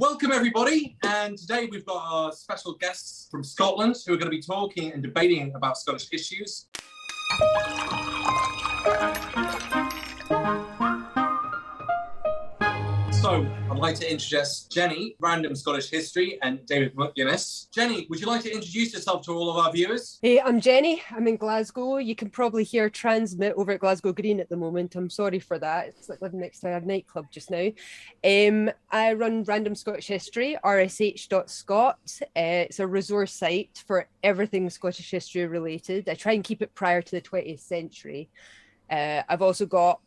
Welcome everybody, and today we've got our special guests from Scotland who are going to be talking and debating about Scottish issues. So, I'd like to introduce Jenny, Random Scottish History, and David McGuinness. Jenny, would you like to introduce yourself to all of our viewers? Hey, I'm Jenny. I'm in Glasgow. You can probably hear Transmit over at Glasgow Green at the moment. I'm sorry for that. It's like living next to a nightclub just now. I run Random Scottish History, rsh.scot. It's a resource site for everything Scottish history related. I try and keep it prior to the 20th century. I've also got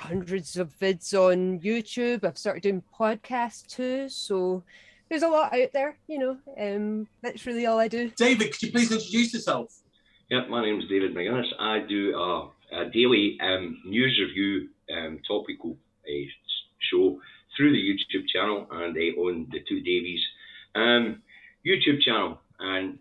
hundreds of vids on YouTube. I've started doing podcasts too, so there's a lot out there, that's really all I do. David, could you please introduce yourself? Yeah, my name is David McGuinness. I do a daily news review topical show through the YouTube channel, and I own the Two Davies YouTube channel, and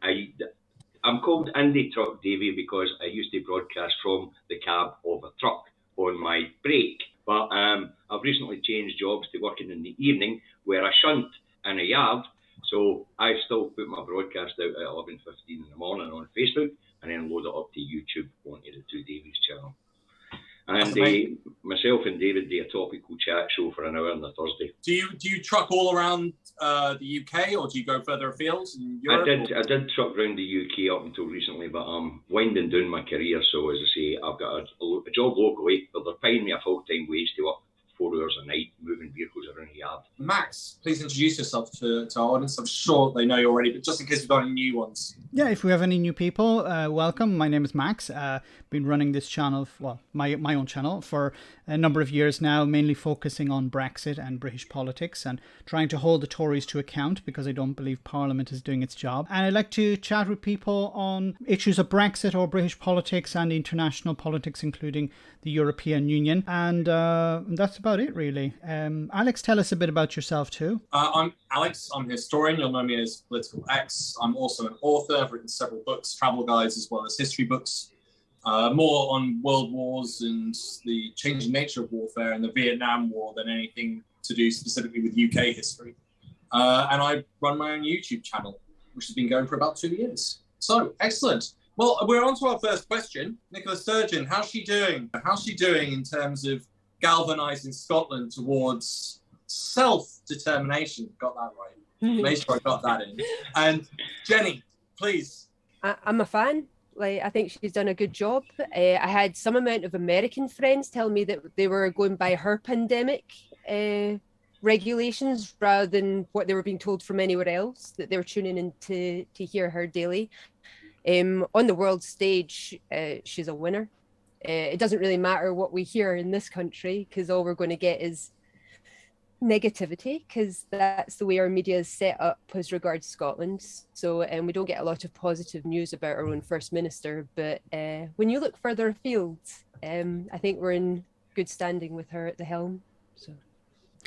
I'm called Indie Truck Davy because I used to broadcast from the cab of a truck on my break, but I've recently changed jobs to working in the evening where I shunt in a yard, so I still put my broadcast out at 11:15 in the morning on Facebook and then load it up to YouTube onto the Two Davies channel. And myself and David do a topical chat show for an hour on a Thursday. Do you truck all around the UK, or do you go further afield in Europe? I did truck around the UK up until recently, but I'm winding down my career. So as I say, I've got a job locally, but they're paying me a full-time wage to work 4 hours a night moving vehicles around the yard. Max, please introduce yourself to our audience. I'm sure they know you already, but just in case we've got any new ones. Yeah, if we have any new people, welcome. My name is Max. Been running this channel, my own channel, for a number of years now, mainly focusing on Brexit and British politics and trying to hold the Tories to account because I don't believe Parliament is doing its job. And I like to chat with people on issues of Brexit or British politics and international politics, including the European Union. And that's about it, really. Alex, tell us a bit about yourself too. I'm Alex. I'm a historian. You'll know me as Political X. I'm also an author. I've written several books, travel guides, as well as history books, more on world wars and the changing nature of warfare and the Vietnam War than anything to do specifically with UK history. And I run my own YouTube channel, which has been going for about 2 years. So, excellent. Well, we're on to our first question. Nicola Sturgeon, how's she doing? How's she doing in terms of galvanising Scotland towards self-determination? Got that right. Make sure I got that in. And Jenny, please. I'm a fan. I think she's done a good job. I had some amount of American friends tell me that they were going by her pandemic regulations rather than what they were being told from anywhere else, that they were tuning in to hear her daily. On the world stage, she's a winner. It doesn't really matter what we hear in this country, because all we're going to get is negativity, because that's the way our media is set up as regards Scotland. So we don't get a lot of positive news about our own First Minister, but when you look further afield, I think we're in good standing with her at the helm. So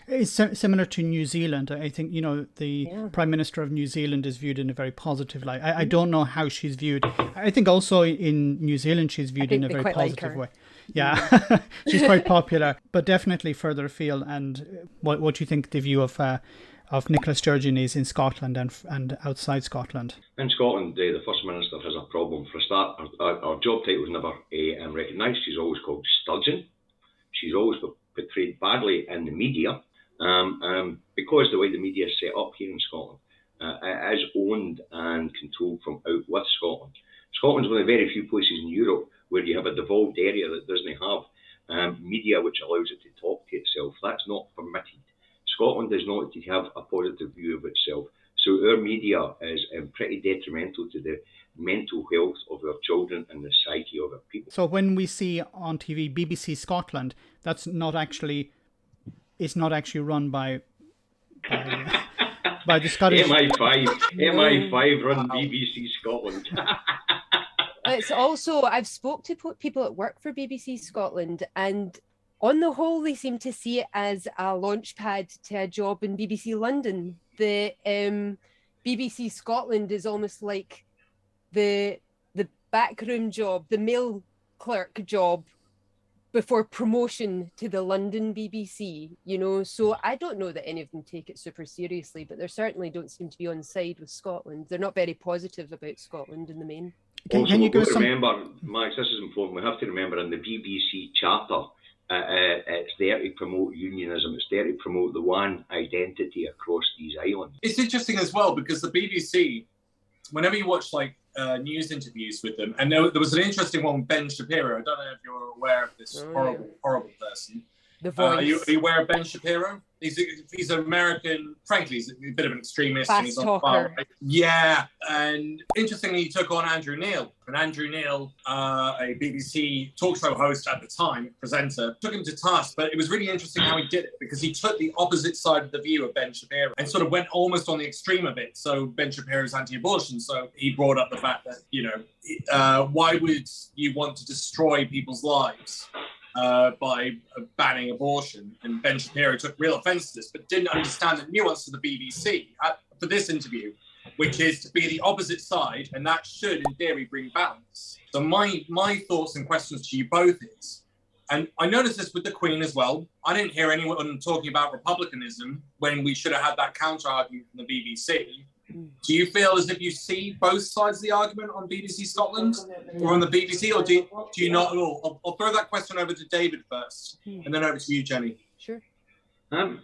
it's similar to New Zealand. I think, the Prime Minister of New Zealand is viewed in a very positive light. I don't know how she's viewed. I think also in New Zealand she's viewed in a very positive way. Yeah, she's quite popular, but definitely further afield. And what do you think the view of Nicola Sturgeon is in Scotland and outside Scotland? In Scotland, the First Minister has a problem. For a start, our job title was never recognised. She's always called Sturgeon. She's always portrayed badly in the media. Because the way the media is set up here in Scotland, it is owned and controlled from out with Scotland. Scotland's one of the very few places in Europe where you have a devolved area that doesn't have media which allows it to talk to itself. That's not permitted. Scotland does not have a positive view of itself. So our media is pretty detrimental to the mental health of our children and the psyche of our people. So when we see on TV BBC Scotland, it's not actually run by the Scottish... MI5 run BBC Scotland. It's also, I've spoke to people that work for BBC Scotland, and on the whole, they seem to see it as a launch pad to a job in BBC London. The BBC Scotland is almost like the backroom job, the mail clerk job before promotion to the London BBC, you know. So I don't know that any of them take it super seriously, but they certainly don't seem to be on side with Scotland. They're not very positive about Scotland in the main. Can you give us remember, Max, this is important. We have to remember in the BBC Charter, it's there to promote unionism. It's there to promote the one identity across these islands. It's interesting as well because the BBC, whenever you watch like news interviews with them, and there was an interesting one with Ben Shapiro. I don't know if you're aware of this horrible person. The Voice. Are you aware of Ben Shapiro? He's an American, frankly, he's a bit of an extremist. Fast and he's talker. on fire. Yeah, and interestingly, he took on Andrew Neil. And Andrew Neil, a BBC talk show host at the time, presenter, took him to task. But it was really interesting how he did it because he took the opposite side of the view of Ben Shapiro and sort of went almost on the extreme of it. So Ben Shapiro's anti-abortion. So he brought up the fact that, you know, why would you want to destroy people's lives by banning abortion? And Ben Shapiro took real offense to this, but didn't understand the nuance of the BBC for this interview, which is to be the opposite side, and that should, in theory, bring balance. So my thoughts and questions to you both is, and I noticed this with the Queen as well, I didn't hear anyone talking about republicanism when we should have had that counter-argument from the BBC. Do you feel as if you see both sides of the argument on BBC Scotland or on the BBC, or do you not at all? I'll throw that question over to David first, and then over to you, Jenny. Sure. No,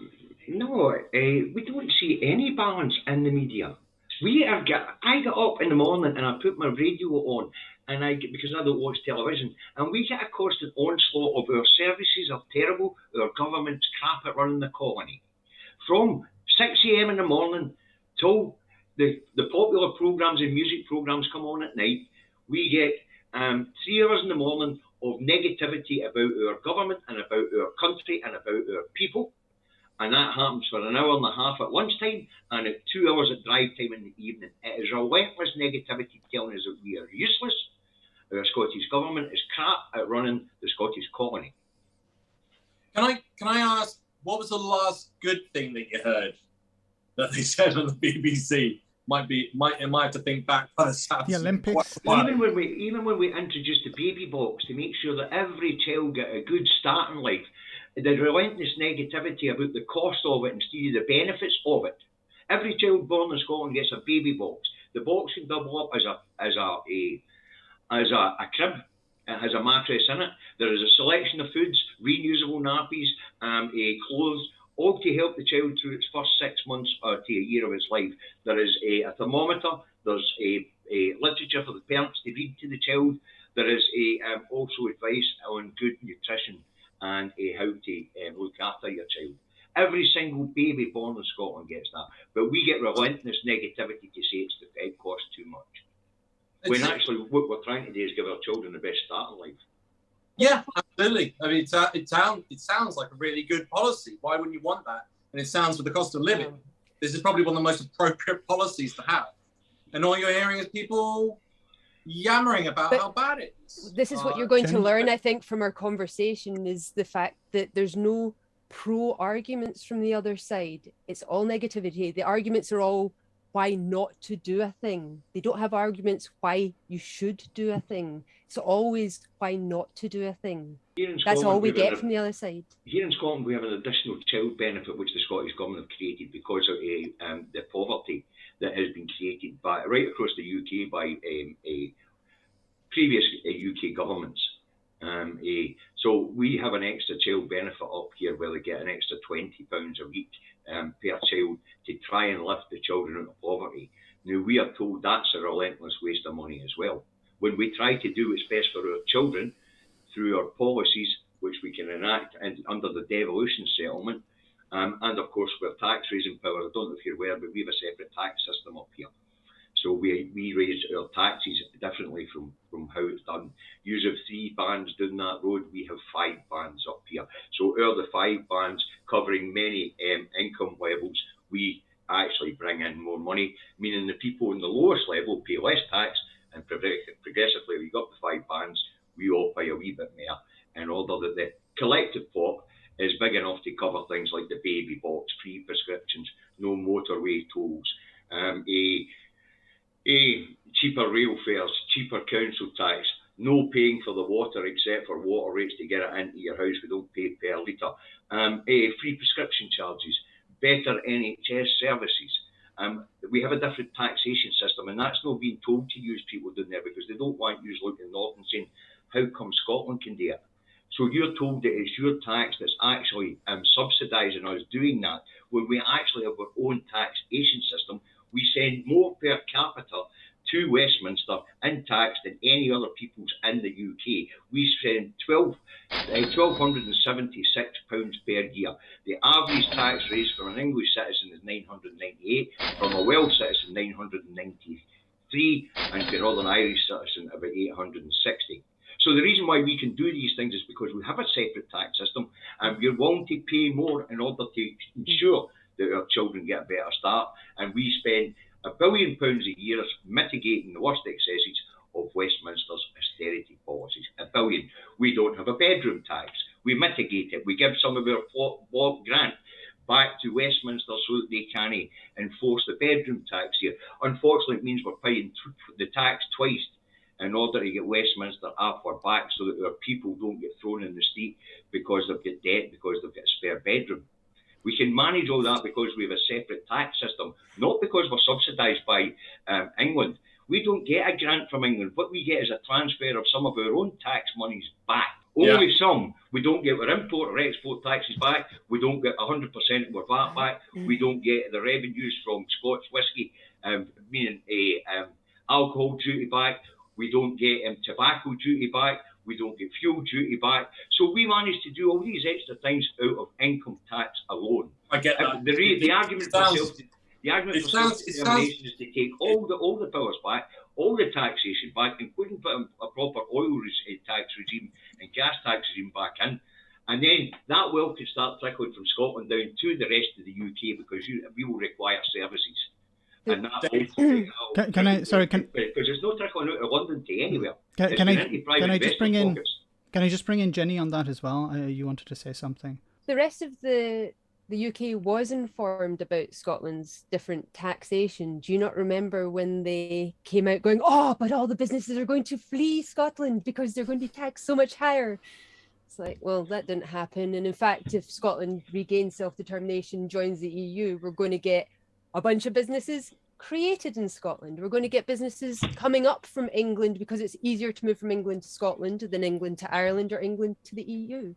we don't see any balance in the media. I get up in the morning and I put my radio on, and because I don't watch television, and we get a constant onslaught of our services are terrible, our government's crap at running the colony. From 6 a.m. in the morning till the popular programmes and music programmes come on at night, we get 3 hours in the morning of negativity about our government and about our country and about our people. And that happens for an hour and a half at lunchtime and at 2 hours at drive time in the evening. It is relentless negativity telling us that we are useless. Our Scottish government is crap at running the Scottish colony. Can I ask, what was the last good thing that you heard that they said on the BBC? Might have to think back. The Olympics. Even when we introduced the baby box to make sure that every child get a good start in life, the relentless negativity about the cost of it instead of the benefits of it. Every child born in Scotland gets a baby box. The box can double up as a crib. It has a mattress in it. There is a selection of foods, reusable nappies, clothes, all to help the child through its first 6 months or to a year of its life. There is a thermometer. There's a literature for the parents to read to the child. There is also advice on good nutrition and how to look after your child. Every single baby born in Scotland gets that, but we get relentless negativity to say it costs too much. When actually what we're trying to do is give our children the best start in life. Yeah, absolutely. I mean, it sounds like a really good policy. Why wouldn't you want that? And it sounds, with the cost of living, this is probably one of the most appropriate policies to have. And all you're hearing is people yammering about how bad it is. This is what you're going to learn, I think, from our conversation, is the fact that there's no pro arguments from the other side. It's all negativity. The arguments are all why not to do a thing. They don't have arguments why you should do a thing. It's always why not to do a thing. That's all we get from the other side. Here in Scotland, we have an additional child benefit which the Scottish Government have created because of the poverty that has been created right across the UK by previous UK governments. So we have an extra child benefit up here where they get an extra £20 a week per child to try and lift the children out of poverty. Now, we are told that's a relentless waste of money as well. When we try to do what's best for our children through our policies, which we can enact under the devolution settlement, and of course with tax raising power, I don't know if you're aware, but we have a separate tax system up here. So we raise our taxes differently from how it's done. You have 3 bands down that road, we have 5 bands up here. So the 5 bands covering many income levels, we actually bring in more money, meaning the people in the lowest level pay less tax, and progressively we got the 5 bands, we all pay a wee bit more, in order that the collective pot is big enough to cover things like the baby box, free prescriptions, no motorway tolls, cheaper rail fares, cheaper council tax, no paying for the water except for water rates to get it into your house. We don't pay per litre. Free prescription charges, better NHS services. We have a different taxation system, and that's not being told to use people down there because they don't want you looking north and saying, how come Scotland can do it? So you're told that it's your tax that's actually subsidising us doing that, when we actually have our own taxation system. We send more per capita to Westminster in tax than any other peoples in the UK. We spend £1,276 per year. The average tax rate from an English citizen is 998, from a Welsh citizen 993, and for a Northern Irish citizen about 860. So the reason why we can do these things is because we have a separate tax system, and we're willing to pay more in order to ensure that our children get a better start. And we spend £1 billion a year mitigating the worst excesses of Westminster's austerity policies. £1 billion. We don't have a bedroom tax. We mitigate it. We give some of our block grant back to Westminster so that they can enforce the bedroom tax here. Unfortunately, it means we're paying the tax twice in order to get Westminster off our back so that our people don't get thrown in the street because they've got debt, because they've got a spare bedroom. We can manage all that because we have a separate tax system, not because we're subsidised by England. We don't get a grant from England. What we get is a transfer of some of our own tax monies back. Only some. We don't get our import or export taxes back. We don't get 100% of our VAT back. We don't get the revenues from Scotch whisky, meaning alcohol duty back. We don't get tobacco duty back. We don't get fuel duty back. So we managed to do all these extra things out of income tax alone. I get that. The argument for self-determination is to take all the powers back, all the taxation back, including putting a proper oil tax regime and gas tax regime back in. And then that wealth can start trickling from Scotland down to the rest of the UK because we will require services. And that because there's no trickling out of London to anywhere. Can I just bring in Jenny on that as well? You wanted to say something. The rest of the UK was informed about Scotland's different taxation. Do you not remember when they came out going, oh, but all the businesses are going to flee Scotland because they're going to be taxed so much higher? It's like, well, that didn't happen. And in fact, if Scotland regains self-determination, joins the EU, we're going to get a bunch of businesses created in Scotland. We're going to get businesses coming up from England because it's easier to move from England to Scotland than England to Ireland or England to the EU.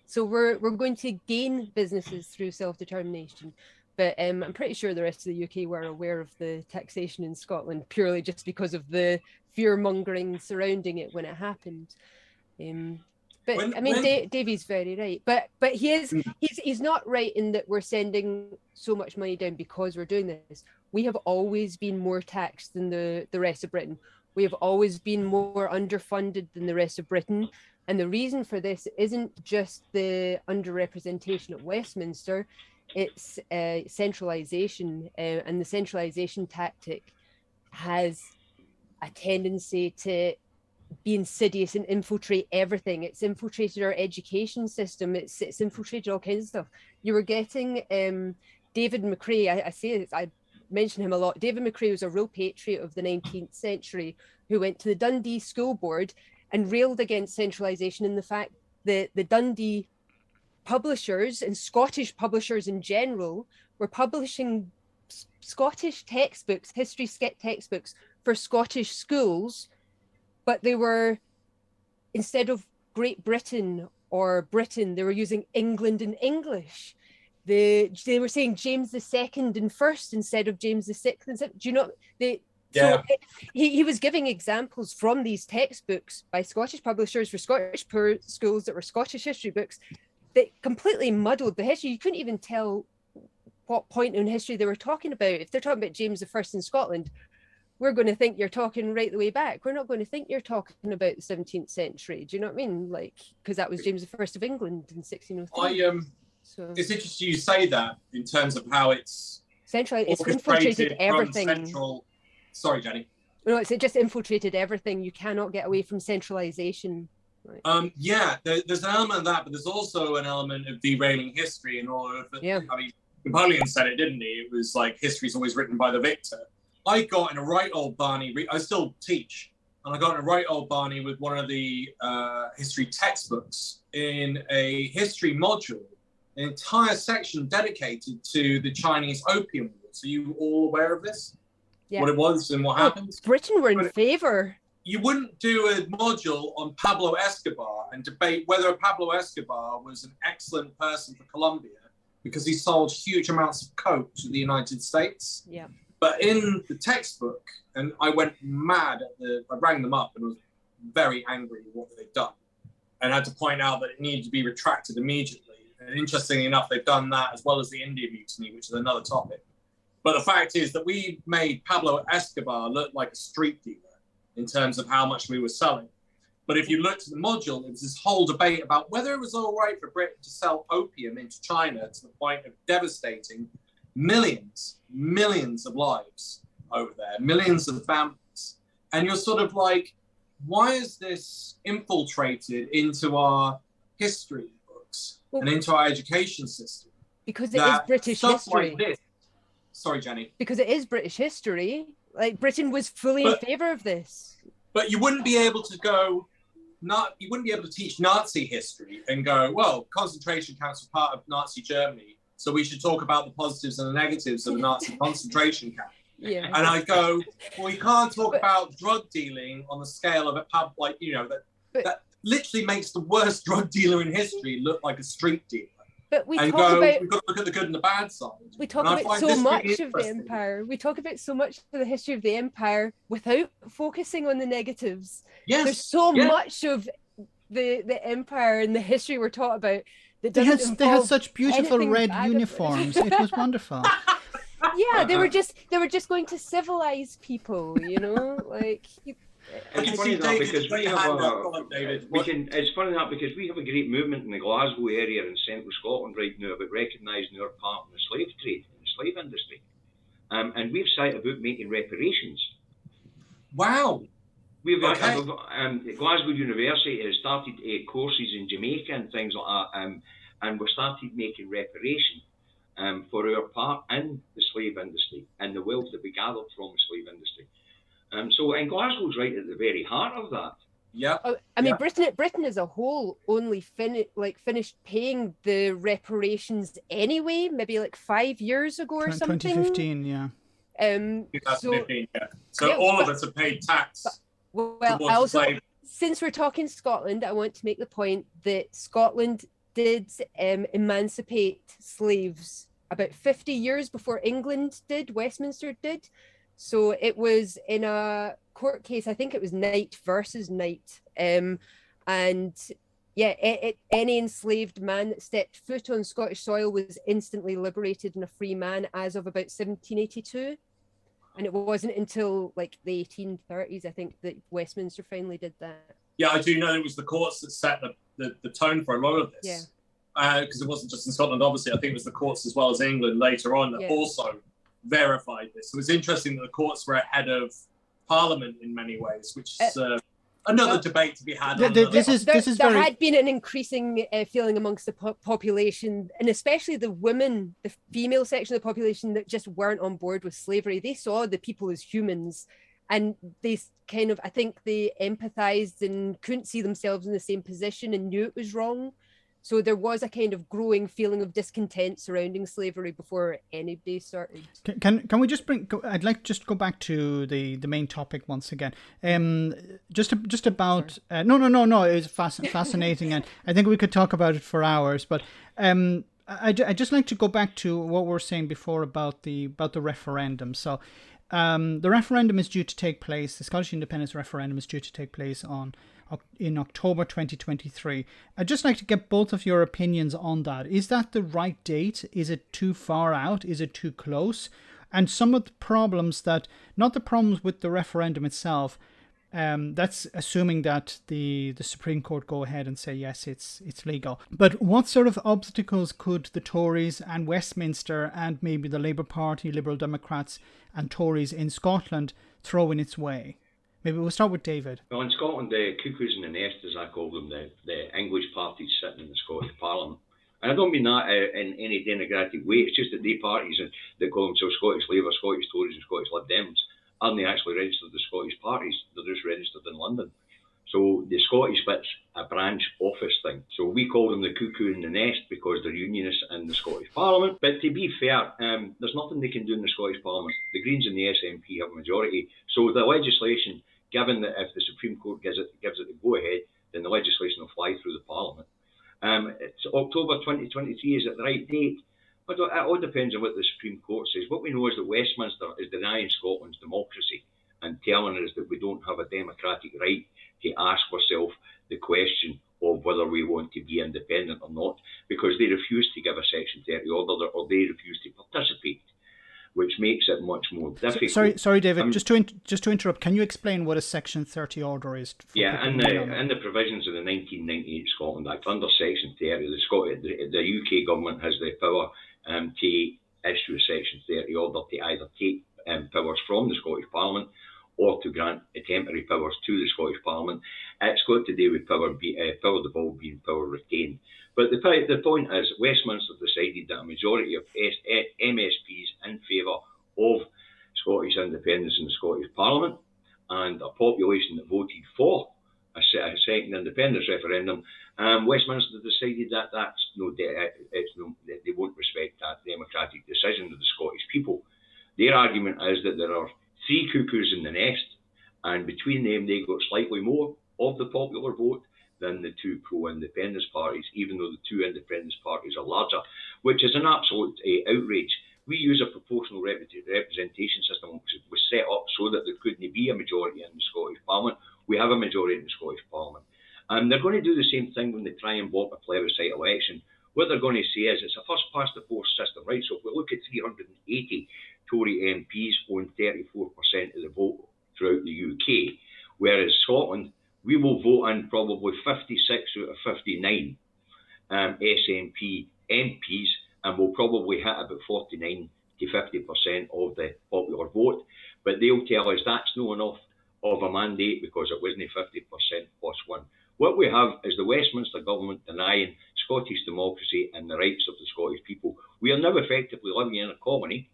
So we're going to gain businesses through self-determination. But I'm pretty sure the rest of the UK were aware of the taxation in Scotland purely just because of the fear-mongering surrounding it when it happened. Davey's very right. But he's not right in that we're sending so much money down because we're doing this. We have always been more taxed than the rest of Britain. We have always been more underfunded than the rest of Britain. And the reason for this isn't just the underrepresentation at Westminster, it's centralisation. And the centralisation tactic has a tendency to be insidious and infiltrate everything. It's infiltrated our education system. It's infiltrated all kinds of stuff. You were getting David McCrae. I mention him a lot. David McCrae was a real patriot of the 19th century who went to the Dundee School Board and railed against centralisation and the fact that the Dundee publishers and Scottish publishers in general were publishing Scottish textbooks, history textbooks for Scottish schools, but they were, instead of Great Britain or Britain, they were using England and English. They were saying James II and first instead of James VI. Do you know? So he was giving examples from these textbooks by Scottish publishers for Scottish poor schools that were Scottish history books that completely muddled the history. You couldn't even tell what point in history they were talking about. If they're talking about James I in Scotland, we're going to think you're talking right the way back. We're not going to think you're talking about the 17th century. Do you know what I mean? Like, because that was James I of England in 1603. It's interesting you say that in terms of how it's centralized. It's infiltrated everything. Sorry, Jenny. No, it's just infiltrated everything. You cannot get away from centralization. Right. There's an element of that, but there's also an element of derailing history in all of it. I mean, Napoleon said it, didn't he? It was like history's always written by the victor. I got in a right old Barney. I still teach and I got to write old Barney with one of the history textbooks in a history module, an entire section dedicated to the Chinese Opium Wars. Are you all aware of this? Yeah. What it was and what happened? Britain were in favour. You wouldn't do a module on Pablo Escobar and debate whether Pablo Escobar was an excellent person for Colombia because he sold huge amounts of coke to the United States. Yeah. But in the textbook, and I went mad I rang them up and was very angry at what they'd done and had to point out that it needed to be retracted immediately. And interestingly enough, they've done that as well as the India Mutiny, which is another topic. But the fact is that we made Pablo Escobar look like a street dealer in terms of how much we were selling. But if you looked at the module, there was this whole debate about whether it was all right for Britain to sell opium into China to the point of devastating millions of lives over there, millions of families. And you're sort of like, why is this infiltrated into our history books and into our education system? Because it is British history. Like this, sorry, Jenny. Because it is British history. Like, Britain was fully in favour of this. But you wouldn't be able to you wouldn't be able to teach Nazi history and go, well, concentration camps were part of Nazi Germany, so we should talk about the positives and the negatives of a Nazi concentration camp. Yeah. And I go, well, you can't talk about drug dealing on the scale of that literally makes the worst drug dealer in history look like a street dealer. But we've got to look at the good and the bad side. We talk about so much of the empire. We talk about so much of the history of the empire without focusing on the negatives. Yes. There's so much of the empire and the history we're taught about that doesn't they had such beautiful red uniforms. It was wonderful. Yeah, they were just going to civilize people, like. It's funny that because we have a great movement in the Glasgow area in central Scotland right now about recognising our part in the slave trade, in the slave industry. And we've set about making reparations. Wow. Glasgow University has started courses in Jamaica and things like that, and we've started making reparation for our part in the slave industry and the wealth that we gathered from the slave industry. And Glasgow's right at the very heart of that. Yeah. I mean, Britain as a whole only finished paying the reparations anyway, maybe like 5 years ago or something. 2015, yeah. 2015, yeah. So all of us have paid tax. Well, since we're talking Scotland, I want to make the point that Scotland did emancipate slaves about 50 years before England did, Westminster did. So it was in a court case, I think it was Knight versus Knight. And yeah, any enslaved man that stepped foot on Scottish soil was instantly liberated and a free man as of about 1782. And it wasn't until like the 1830s, I think, that Westminster finally did that. Yeah, I do know it was the courts that set the tone for a lot of this. Yeah. Because it wasn't just in Scotland, obviously. I think it was the courts as well as England later on that also verified this. So it was interesting that the courts were ahead of Parliament in many ways, which is another debate to be had. There had been an increasing feeling amongst the population, and especially the women, the female section of the population that just weren't on board with slavery. They saw the people as humans, and they I think they empathized and couldn't see themselves in the same position and knew it was wrong. So there was a kind of growing feeling of discontent surrounding slavery before anybody started. Can we just I'd like to just go back to the main topic once again. Just about no. It was fascinating, and I think we could talk about it for hours. But I'd just like to go back to what we were saying before about the referendum. So the referendum is due to take place. The Scottish Independence referendum is due to take place in October 2023. I'd just like to get both of your opinions on that. Is that the right date? Is it too far out? Is it too close? And some of the problems not the problems with the referendum itself, that's assuming that the Supreme Court go ahead and say, yes, it's legal. But what sort of obstacles could the Tories and Westminster and maybe the Labour Party, Liberal Democrats and Tories in Scotland throw in its way? Maybe we'll start with David. Well, in Scotland, the cuckoos in the nest, as I call them, the English parties sitting in the Scottish Parliament. And I don't mean that in any denigrative way. It's just that they parties that call themselves Scottish Labour, Scottish Tories and Scottish Lib Dems aren't actually registered as Scottish parties. They're just registered in London. So the Scottish bit's a branch office thing. So we call them the cuckoo in the nest because they're unionists in the Scottish Parliament. But to be fair, there's nothing they can do in the Scottish Parliament. The Greens and the SNP have a majority. So the legislation, given that if the Supreme Court gives it the go-ahead, then the legislation will fly through the Parliament. It's October 2023, is it the right date? But it all depends on what the Supreme Court says. What we know is that Westminster is denying Scotland's democracy and telling us that we don't have a democratic right to ask ourselves the question of whether we want to be independent or not, because they refuse to give a Section 30 order or they refuse to participate, which makes it much more difficult. Sorry, David. Just to interrupt, can you explain what a Section 30 order is? Yeah, in the provisions of the 1998 Scotland Act, under Section 30, the UK government has the power to issue a Section 30 order to either take powers from the Scottish Parliament or to grant temporary powers to the Scottish Parliament. It's got to do with power devolved being power retained. But the point is, Westminster decided that a majority of MSPs in favour of Scottish independence in the Scottish Parliament and a population that voted for a second independence referendum, Westminster decided that they won't respect that democratic decision of the Scottish people. Their argument is that there are three cuckoos in the nest, and between them they got slightly more of the popular vote than the two pro-independence parties, even though the two independence parties are larger, which is an absolute outrage. We use a proportional representation system which was set up so that there couldn't be a majority in the Scottish Parliament. We have a majority in the Scottish Parliament. And they're going to do the same thing when they try and block a plebiscite election. What they're going to say is it's a first-past-the-post system, right? So if we look at 380 Tory MPs own 34% of the vote throughout the UK, whereas Scotland, we will vote in probably 56 out of 59 SNP MPs, and we'll probably hit about 49 to 50% of the popular vote. But they'll tell us that's not enough of a mandate because it wasn't 50% plus one. What we have is the Westminster government denying Scottish democracy and the rights of the Scottish people. We are now effectively living in a colony,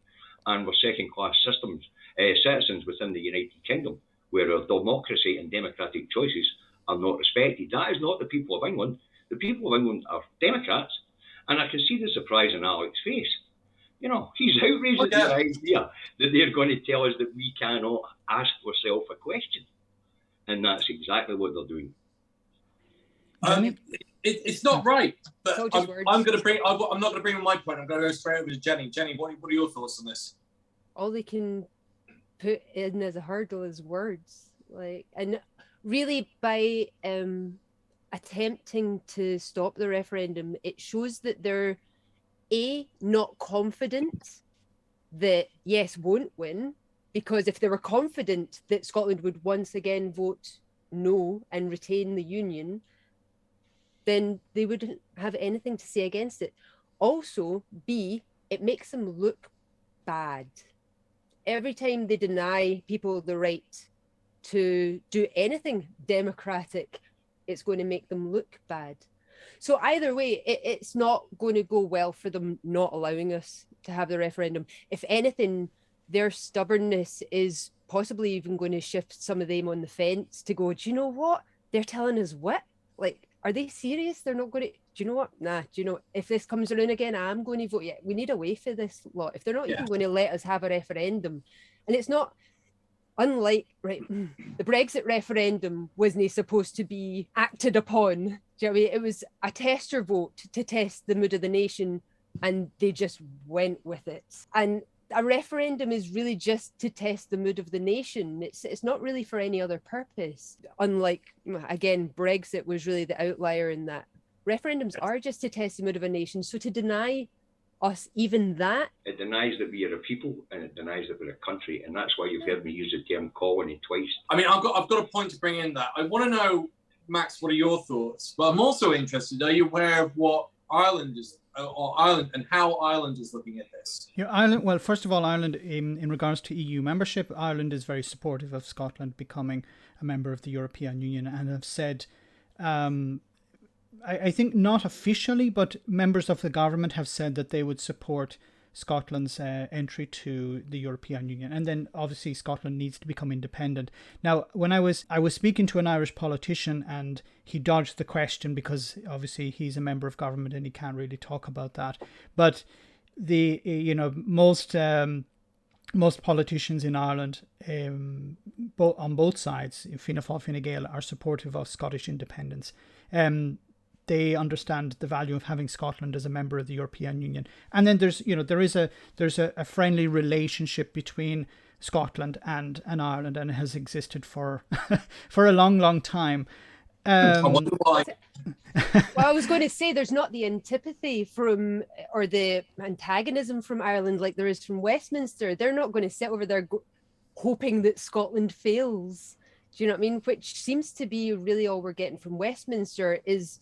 and we're second-class citizens within the United Kingdom, where our democracy and democratic choices are not respected. That is not the people of England. The people of England are Democrats, and I can see the surprise in Alex's face. You know, he's outraged at the idea that they're going to tell us that we cannot ask ourselves a question, and that's exactly what they're doing. It's not right, but I'm going to bring. I'm not going to bring my point. I'm going to go straight over to Jenny. Jenny, what are your thoughts on this? All they can put in as a hurdle is words, and really by attempting to stop the referendum, it shows that they're not confident that yes won't win, because if they were confident that Scotland would once again vote no and retain the union, then they wouldn't have anything to say against it. Also, B, it makes them look bad. Every time they deny people the right to do anything democratic, it's going to make them look bad. So either way, it's not going to go well for them not allowing us to have the referendum. If anything, their stubbornness is possibly even going to shift some of them on the fence to go, do you know what? They're telling us what? Are they serious? They're not going to, do you know what? Nah, do you know, if this comes around again, I'm going to vote. Yeah, we need a way for this lot. If they're not even going to let us have a referendum, and it's not unlike, right, the Brexit referendum wasn't supposed to be acted upon. Do you know what I mean? It was a tester vote to test the mood of the nation, and they just went with it. And a referendum is really just to test the mood of the nation. It's not really for any other purpose. Unlike, again, Brexit was really the outlier in that. Referendums are just to test the mood of a nation. So to deny us even that, it denies that we are a people, and it denies that we're a country, and that's why you've heard me use the term colony twice. I mean, I've got a point to bring in that. I want to know, Max, what are your thoughts? But I'm also interested, are you aware of what Ireland is, or Ireland, and how Ireland is looking at this? Yeah, Ireland. Well, first of all, Ireland, in regards to EU membership, Ireland is very supportive of Scotland becoming a member of the European Union, and have said, I think not officially, but members of the government have said that they would support Scotland's entry to the European Union. And then obviously Scotland needs to become independent. Now, when I was speaking to an Irish politician, and he dodged the question because obviously he's a member of government and he can't really talk about that. But most politicians in Ireland, on both sides, Fianna Fáil, Fine Gael, are supportive of Scottish independence. They understand the value of having Scotland as a member of the European Union. And then there's a friendly relationship between Scotland and Ireland, and it has existed for for a long, long time. I wonder why. Well, I was going to say there's not the antipathy from, or the antagonism from Ireland like there is from Westminster. They're not going to sit over there hoping that Scotland fails. Do you know what I mean? Which seems to be really all we're getting from Westminster is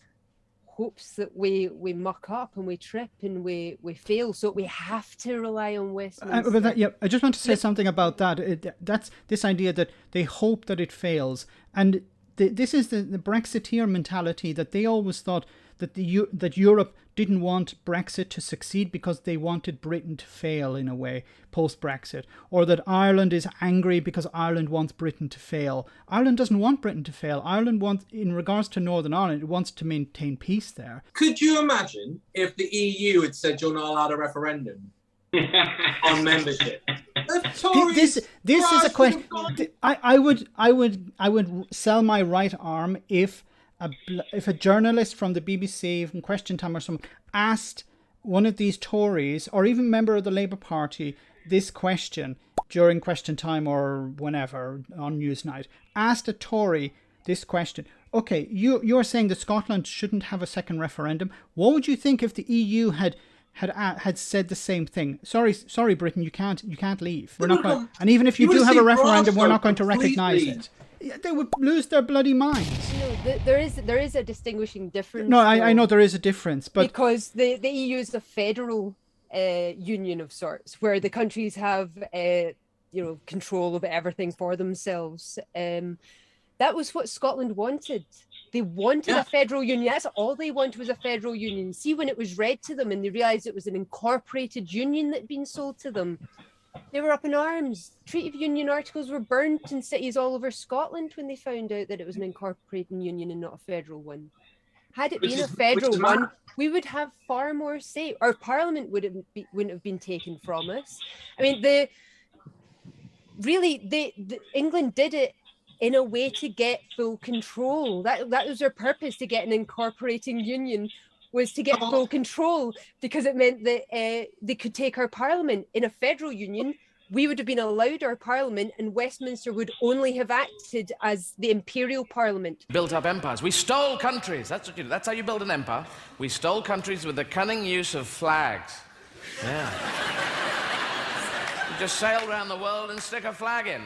hopes that we muck up and we trip and we fail, so we have to rely on Westminster. I just want to say something about that. That's this idea that they hope that it fails, and this is the Brexiteer mentality, that they always thought that that Europe didn't want Brexit to succeed because they wanted Britain to fail in a way post-Brexit, or that Ireland is angry because Ireland wants Britain to fail. Ireland doesn't want Britain to fail. Ireland wants, in regards to Northern Ireland, it wants to maintain peace there. Could you imagine if the EU had said you're not allowed a referendum on membership? This is a question. I would sell my right arm if a journalist from the BBC, from Question Time or someone, asked one of these Tories or even member of the Labour Party this question during Question Time or whenever on Newsnight, asked a Tory this question. Okay, you're saying that Scotland shouldn't have a second referendum. What would you think if the EU had said the same thing? Sorry, Britain, you can't leave. We're not going. And even if you do have a referendum, we're not going to recognise it. They would lose their bloody minds. No, there is a distinguishing difference. No, I know there is a difference, but because the EU is a federal union of sorts, where the countries have control of everything for themselves. That was what Scotland wanted. They wanted a federal union. That's all they wanted, was a federal union. See, when it was read to them and they realised it was an incorporated union that had been sold to them, they were up in arms. Treaty of Union articles were burnt in cities all over Scotland when they found out that it was an incorporated union and not a federal one. Had it been a federal one, we would have far more say. Our parliament wouldn't have been taken from us. I mean, England did it in a way to get full control. That was their purpose, to get an incorporating union, was to get full control, because it meant that they could take our parliament. In a federal union, we would have been allowed our parliament, and Westminster would only have acted as the imperial parliament. Built up empires. We stole countries. That's what you do. That's how you build an empire. We stole countries with the cunning use of flags. Yeah. You just sail around the world and stick a flag in.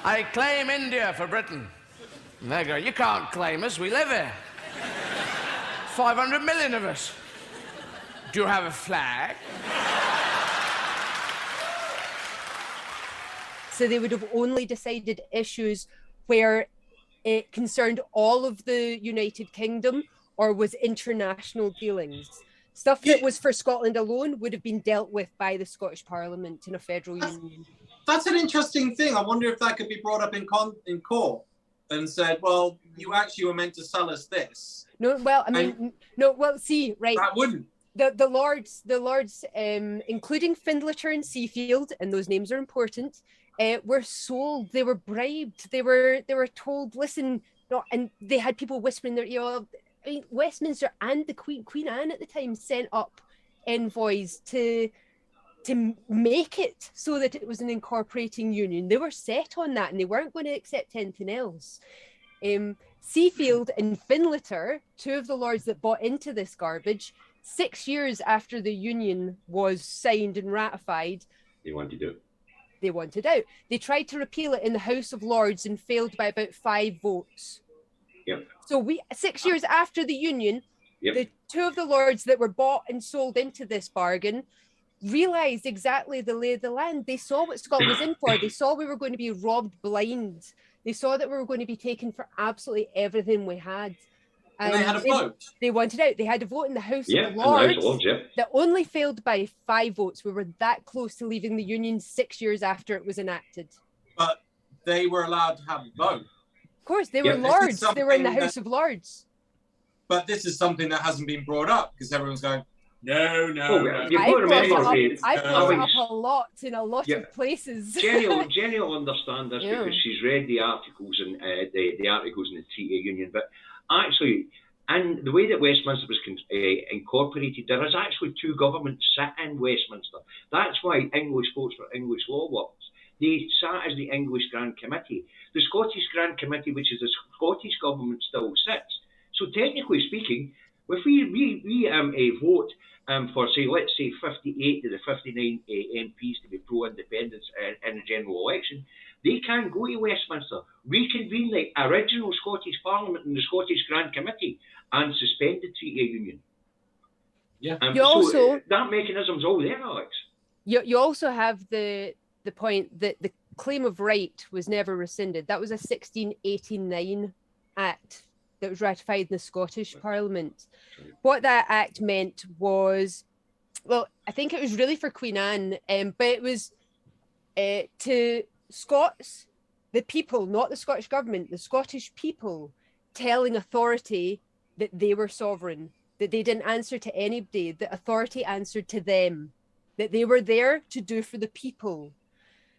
I claim India for Britain. And they go, you can't claim us, we live here. 500 million of us. Do you have a flag? So they would have only decided issues where it concerned all of the United Kingdom or was international dealings. Stuff that was for Scotland alone would have been dealt with by the Scottish Parliament in a federal union. That's an interesting thing. I wonder if that could be brought up in court and said, well, you actually were meant to sell us this. No, well, I mean, right. That wouldn't. The lords, including Findlater and Seafield, and those names are important, were sold. They were bribed. They were told, listen, no, and they had people whispering their ear. I mean, Westminster and the Queen Anne at the time sent up envoys to make it so that it was an incorporating union. They were set on that, and they weren't going to accept anything else. Seafield and Findlater, two of the lords that bought into this garbage, 6 years after the union was signed and ratified, They wanted out. They wanted out. They tried to repeal it in the House of Lords and failed by about 5 votes. Yep. So 6 years after the union, Yep. the two of the lords that were bought and sold into this bargain realised exactly the lay of the land. They saw what Scotland was in for. They saw we were going to be robbed blind. They saw that we were going to be taken for absolutely everything we had. And they had a vote. They wanted out. They had a vote in the House Yeah, of in the Lords. House of Lords, yeah. That only failed by 5 votes. We were that close to leaving the Union 6 years after it was enacted. But they were allowed to have a vote. Of course, they Yeah, were this is Lords. They were in the something House of Lords. But this is something that hasn't been brought up because everyone's going, no, no, Oh, no. you've got to remember, I brought it Alex, up a lot in a lot Yeah. of places. Jenny will understand this Yeah. because she's read the articles and the articles in the Treaty of Union. But actually, and the way that Westminster was incorporated, there is actually 2 governments sit in Westminster. That's why English votes for English law works. They sat as the English Grand Committee. The Scottish Grand Committee, which is the Scottish government, still sits. So technically speaking, if we vote for, say, let's say 58 of the 59 MPs to be pro-independence in the general election, they can't go to Westminster, reconvene the original Scottish Parliament and the Scottish Grand Committee and suspend the Treaty of Union. Yeah. You that mechanism's all there, Alex. You also have the point that the claim of right was never rescinded. That was a 1689 act that was ratified in the Scottish Parliament. What that act meant was, well, I think it was really for Queen Anne, but it was to Scots, the people, not the Scottish government, the Scottish people telling authority that they were sovereign, that they didn't answer to anybody, that authority answered to them, that they were there to do for the people.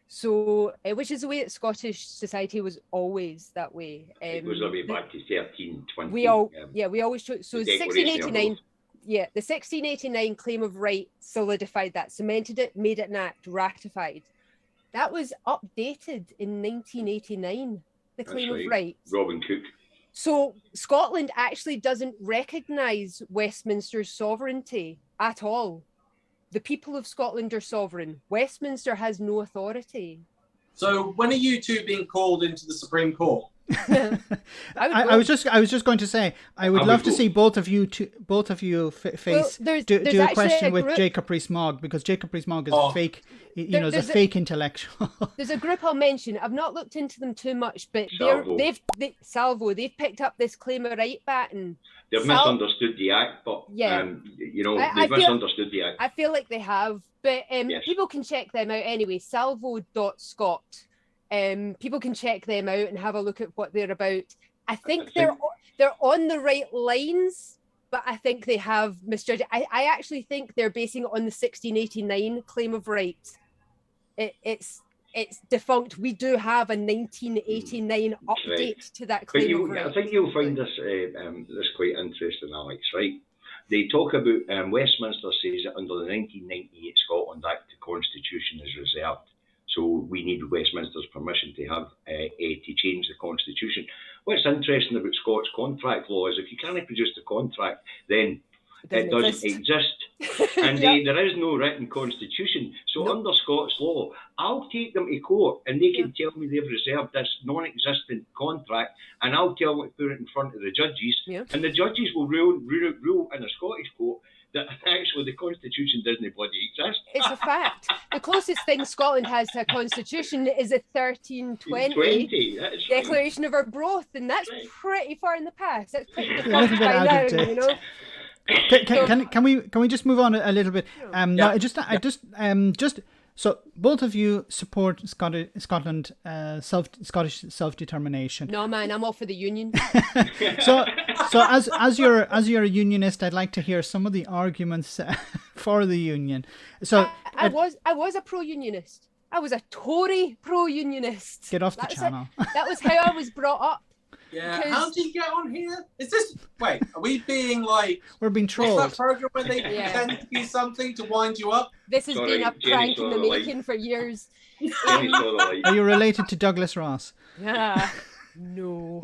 So, which is the way that Scottish society was always that way. It goes all the way back to 1320. We always took, so 1689. Yeah, the 1689 claim of right solidified that, cemented it, made it an act, ratified. That was updated in 1989. The claim of right. Robin Cook. So Scotland actually doesn't recognise Westminster's sovereignty at all. The people of Scotland are sovereign. Westminster has no authority. So when are you two being called into the Supreme Court? I was just going to say I would love to see both of you face do a question with Jacob Rees-Mogg, because Jacob Rees-Mogg is a fake, is a fake intellectual. There's a group I'll mention. I've not looked into them too much, but they've picked up this claim of right baton. They've misunderstood the act, but they've misunderstood the act. I feel like they have, but yes. People can check them out anyway. Salvo.scot. People can check them out and have a look at what they're about. I think they're on the right lines, but I think they have misjudged. I actually think they're basing it on the 1689 claim of right. It's defunct. We do have a 1989 update to that claim of right. I think you'll find this quite interesting, Alex, right? They talk about Westminster says that under the 1998 Scotland Act, the Constitution is reserved. So we need Westminster's permission to have to change the Constitution. What's interesting about Scots contract law is if you can't produce the contract, then it doesn't exist. And there is no written constitution. So under Scots law, I'll take them to court and they can tell me they've reserved this non-existent contract, and I'll tell them to put it in front of the judges. And the judges will rule in a Scottish court that actually the Constitution doesn't bloody exist. It's a fact. The closest thing Scotland has to a constitution is a 1320 Declaration of Arbroath, and that's pretty far in the past. That's pretty defunct by now, you know. Can we just move on a little bit? So both of you support Scotland Scottish self-determination. No man, I'm all for the union. So as you're a unionist, I'd like to hear some of the arguments for the union. So I was a pro-unionist. I was a Tory pro-unionist. Get off the channel. That was how I was brought up. Yeah, how did you get on here? Is this... Wait, are we being like... We're being trolled. What's that program where they pretend to be something to wind you up? This has been a prank in the making for years. Are you related to Douglas Ross? No.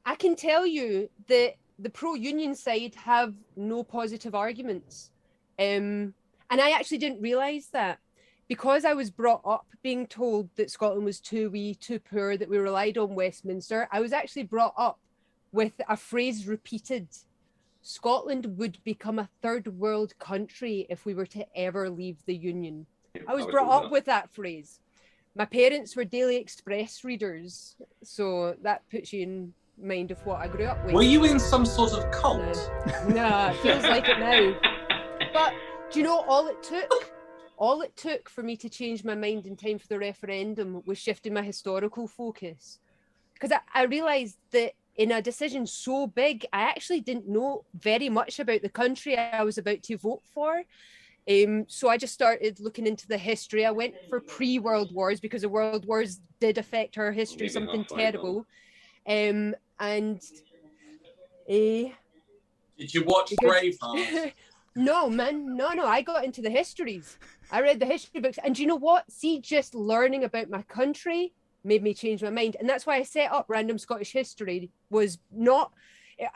I can tell you that the pro-union side have no positive arguments. And I actually didn't realise that. Because I was brought up being told that Scotland was too wee, too poor, that we relied on Westminster, I was actually brought up with a phrase repeated: Scotland would become a third world country if we were to ever leave the Union. I was brought up with that phrase. My parents were Daily Express readers, so that puts you in mind of what I grew up with. Were you in some sort of cult? No, it feels like it now. But do you know all it took for me to change my mind in time for the referendum was shifting my historical focus. Because I realised that in a decision so big, I actually didn't know very much about the country I was about to vote for. So I just started looking into the history. I went for pre-World Wars because the World Wars did affect our history, something terrible. Did you watch Braveheart? No, man. No. I got into the histories. I read the history books. And do you know what? See, just learning about my country made me change my mind. And that's why I set up Random Scottish History. I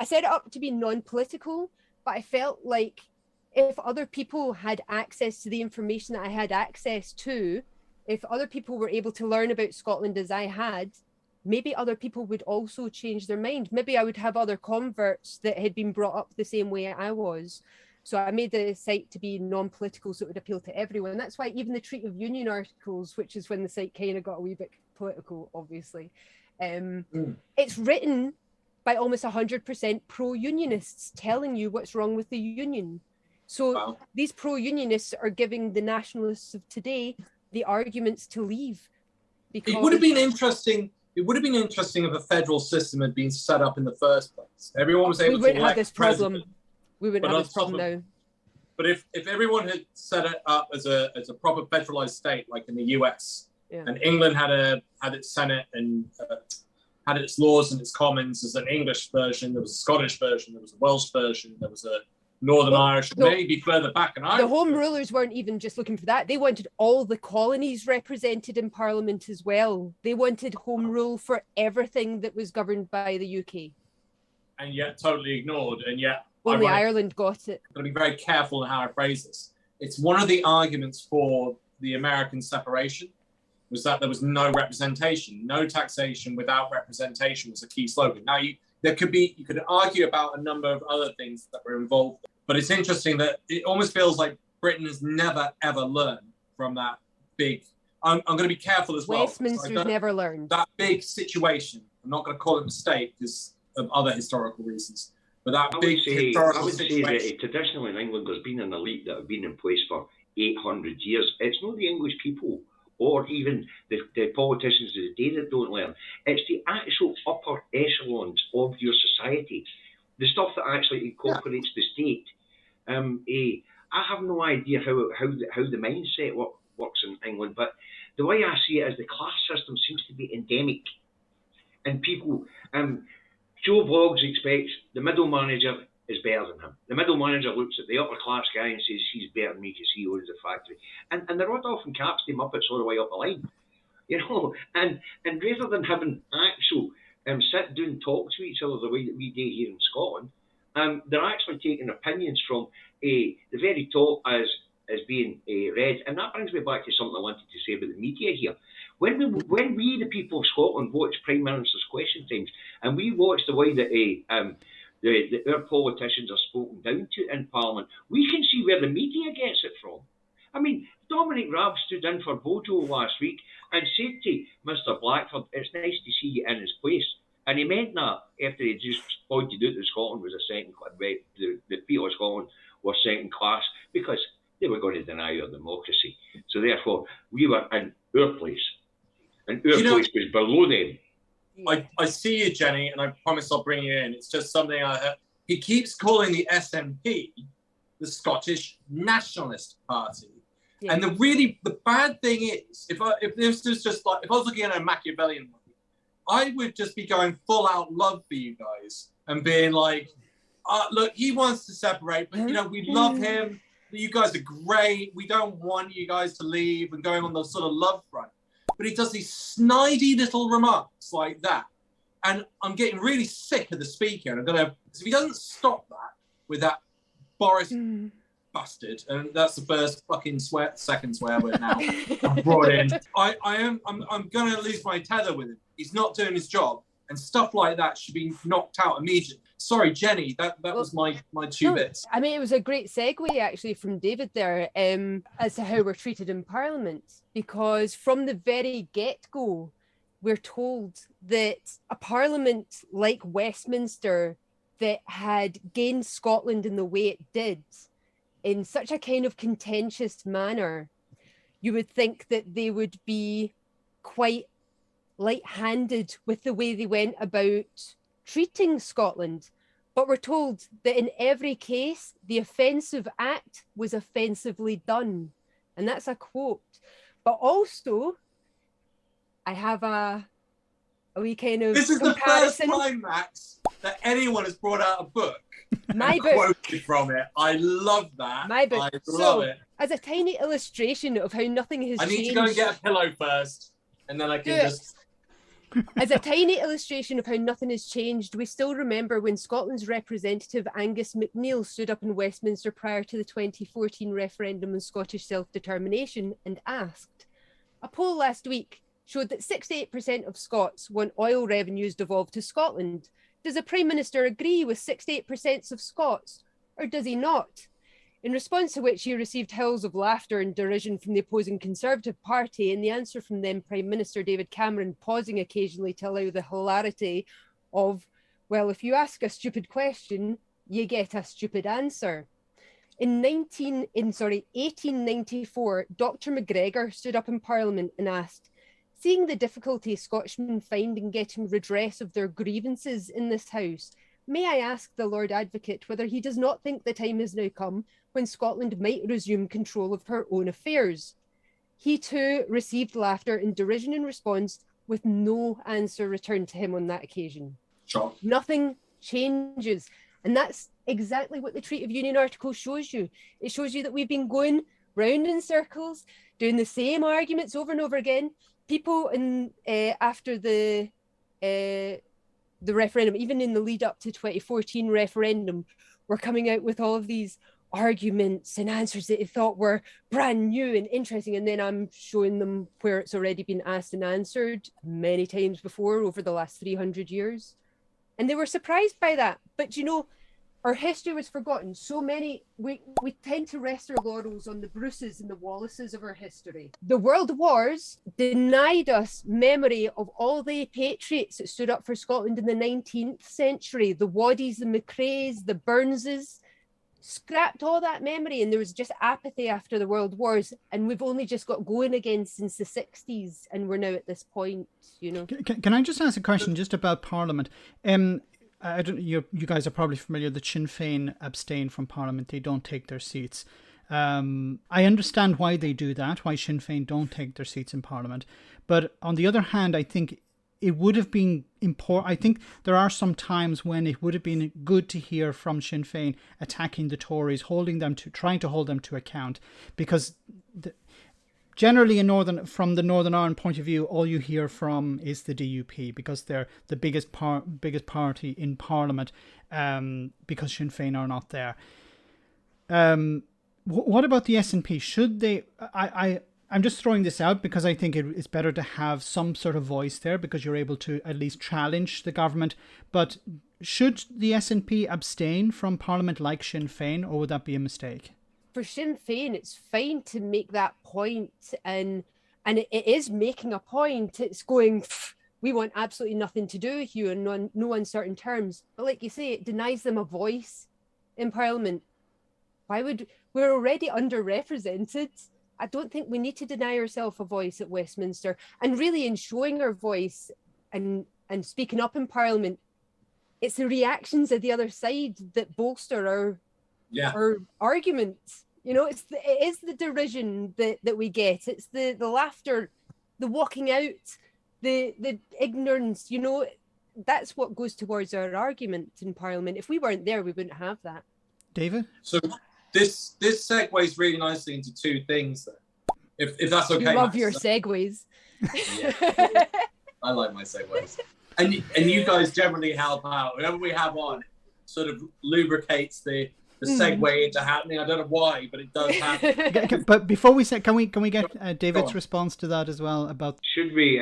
set it up to be non-political, but I felt like if other people had access to the information that I had access to, if other people were able to learn about Scotland as I had, maybe other people would also change their mind. Maybe I would have other converts that had been brought up the same way I was. So I made the site to be non-political so it would appeal to everyone. And that's why even the Treaty of Union articles, which is when the site kind of got a wee bit political, obviously, it's written by almost 100% pro-unionists telling you what's wrong with the union. So these pro-unionists are giving the nationalists of today the arguments to leave. Because it would have been interesting if a federal system had been set up in the first place. Everyone was able to elect have this problem. president. We wouldn't have this problem now. But if everyone had set it up as a proper federalized state, like in the US, and England had its Senate and had its laws and its commons, there's an English version, there was a Scottish version, there was a Welsh version, there was a Northern Irish, maybe further back. And the Home Rulers weren't even just looking for that. They wanted all the colonies represented in Parliament as well. They wanted Home Rule for everything that was governed by the UK. And yet totally ignored, and yet only Ireland got it. I'm going to be very careful in how I phrase this. It's one of the arguments for the American separation was that there was no representation. No taxation without representation was a key slogan. Now, you could argue about a number of other things that were involved, but it's interesting that it almost feels like Britain has never, ever learned from that big, I'm going to be careful as well. Westminster's never learned. That big situation, I'm not going to call it a mistake because of other historical reasons, but that big historical situation. I would say that traditionally in England there's been an elite that have been in place for 800 years. It's not the English people or even the politicians of the day that don't learn. It's the actual upper echelons of your society, the stuff that actually incorporates the state. I have no idea how the mindset works in England, but the way I see it is the class system seems to be endemic, and people. Joe Bloggs expects the middle manager is better than him. The middle manager looks at the upper class guy and says he's better than me because he owns the factory. And the rod often caps them up at sort of way up the line. You know, and rather than having actual sit down and talk to each other the way that we do here in Scotland, they're actually taking opinions from the very top as being read. And that brings me back to something I wanted to say about the media here. When we, the people of Scotland, watch Prime Minister's Question Times, and we watch the way that our politicians are spoken down to in Parliament, we can see where the media gets it from. I mean, Dominic Raab stood in for Bojo last week and said to Mr. Blackford, "It's nice to see you in his place." And he meant that after he just pointed out that Scotland was a second class, the people of Scotland were second class because they were going to deny our democracy. So therefore, we were in our place. And our place was below them. I see you, Jenny, and I promise I'll bring you in. It's just something I have. He keeps calling the SNP the Scottish Nationalist Party. Yeah. And the bad thing is, if this was just like, if I was looking at a Machiavellian movie, I would just be going full out love for you guys and being like, look, he wants to separate, but we love him. You guys are great. We don't want you guys to leave, and going on the sort of love front. But he does these snidey little remarks like that. And I'm getting really sick of the speaker. And if he doesn't stop that with that Boris bastard, and that's the first fucking second swear word now I've brought in, I'm going to lose my tether with him. He's not doing his job. And stuff like that should be knocked out immediately. Sorry, Jenny, that was my two bits. I mean, it was a great segue actually from David there as to how we're treated in Parliament, because from the very get-go, we're told that a parliament like Westminster that had gained Scotland in the way it did, in such a kind of contentious manner, you would think that they would be quite light-handed with the way they went about treating Scotland. But we're told that in every case, the offensive act was offensively done. And that's a quote. But also, I have a wee kind of This is comparison. the first time, Max, that anyone has brought out a book My and book. quoted from it. I love that. My book. I So, love it. as a tiny illustration of how nothing has I need changed. to go and get a pillow first, and then I Do can it. just... As a tiny illustration of how nothing has changed, we still remember when Scotland's representative Angus MacNeil stood up in Westminster prior to the 2014 referendum on Scottish self-determination and asked, a poll last week showed that 68% of Scots want oil revenues devolved to Scotland. Does the Prime Minister agree with 68% of Scots, or does he not? In response to which he received howls of laughter and derision from the opposing Conservative Party, and the answer from then Prime Minister David Cameron pausing occasionally to allow the hilarity of, well, if you ask a stupid question, you get a stupid answer. In 1894, Dr. McGregor stood up in Parliament and asked, seeing the difficulty Scotchmen find in getting redress of their grievances in this House, may I ask the Lord Advocate whether he does not think the time has now come when Scotland might resume control of her own affairs? He too received laughter and derision in response, with no answer returned to him on that occasion. Sure. Nothing changes. And that's exactly what the Treaty of Union article shows you. It shows you that we've been going round in circles, doing the same arguments over and over again. People after the referendum, even in the lead up to 2014 referendum, were coming out with all of these arguments and answers that they thought were brand new and interesting. And then I'm showing them where it's already been asked and answered many times before over the last 300 years. And they were surprised by that. But, you know, our history was forgotten. So many, we tend to rest our laurels on the Bruces and the Wallaces of our history. The world wars denied us memory of all the patriots that stood up for Scotland in the 19th century. The Waddies, the McRaes, the Burnses, scrapped all that memory, and there was just apathy after the world wars, and we've only just got going again since the 60s, and we're now at this point, you know. Can I just ask a question just about Parliament? I don't. You guys are probably familiar that Sinn Féin abstain from Parliament. They don't take their seats. I understand why they do that, why Sinn Féin don't take their seats in Parliament. But on the other hand, I think it would have been important. I think there are some times when it would have been good to hear from Sinn Féin attacking the Tories, trying to hold them to account, because generally from the Northern Ireland point of view, all you hear from is the DUP, because they're the biggest party in Parliament, because Sinn Féin are not there. What about the SNP? Should they? I'm just throwing this out because I think it's better to have some sort of voice there, because you're able to at least challenge the government. But should the SNP abstain from Parliament like Sinn Féin, or would that be a mistake? For Sinn Féin, it's fine to make that point, and it is making a point. It's going, we want absolutely nothing to do with you, and no uncertain terms. But like you say, it denies them a voice in Parliament. We're already underrepresented. I don't think we need to deny ourselves a voice at Westminster. And really, in showing our voice and speaking up in Parliament, it's the reactions of the other side that bolster our argument. You know, it is the derision that we get. It's the laughter, the walking out, the ignorance. You know, that's what goes towards our argument in Parliament. If we weren't there, we wouldn't have that. David? So this segues really nicely into two things, if that's okay. You love Max. your segues. Yeah, I like my segues. And you guys generally help out. Whenever we have on, it sort of lubricates the segue into happening. I don't know why, but it does happen. But before we say, can we get David's response to that as well? About should we